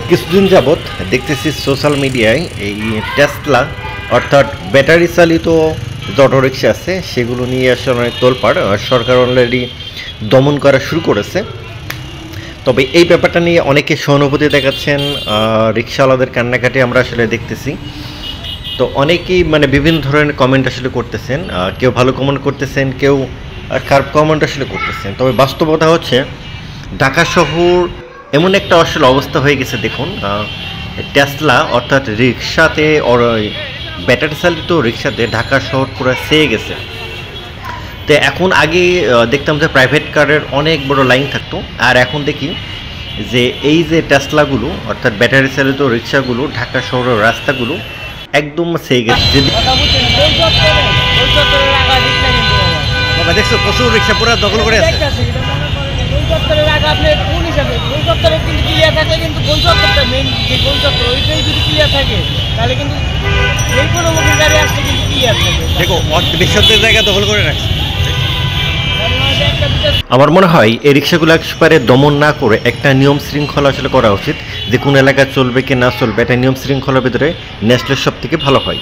কিছুদিন যাবৎ দেখতেছি সোশ্যাল মিডিয়ায় এই টেসলা অর্থাৎ ব্যাটারি চালিত যে অটোরিক্সা আছে সেগুলো নিয়ে আসলে অনেক তোলপাড় সরকার অলরেডি দমন করা শুরু করেছে। তবে এই ব্যাপারটা নিয়ে অনেকে সহানুভূতি দেখাচ্ছেন, রিক্সাওয়ালাদের কান্নাকাটি আমরা আসলে দেখতেছি। তো অনেকেই মানে বিভিন্ন ধরনের কমেন্ট আসলে করতেছেন, কেউ ভালো কমেন্ট করতেছেন, কেউ খারাপ কমেন্ট আসলে করতেছেন। তবে বাস্তবতা হচ্ছে ঢাকা শহর এমন একটা আসলে অবস্থা হয়ে গেছে। দেখুন, টেসলা অর্থাৎ রিক্সাতে ব্যাটারি চালিত রিক্সাতে ঢাকা শহর পুরো ছেয়ে গেছে। তো এখন আগে দেখতাম যে প্রাইভেট কারের অনেক বড় লাইন থাকতো, আর এখন দেখি যে এই যে টেসলাগুলো অর্থাৎ ব্যাটারি চালিত রিক্সাগুলো ঢাকা শহরের রাস্তাগুলো একদম ছেয়ে গেছে। বাবা দেখছো প্রচুর রিক্সা পুরো দখল করে আছে। দেখো বিশ্বদের জায়গা দখল করে রাখছে। আমার মনে হয় এই রিক্সাগুলো একবারে দমন না করে একটা নিয়ম শৃঙ্খলা আসলে করা উচিত, যে কোন এলাকায় চলবে কি না চলবে, একটা নিয়ম শৃঙ্খলার ভিতরে নেসলে সব থেকে ভালো হয়।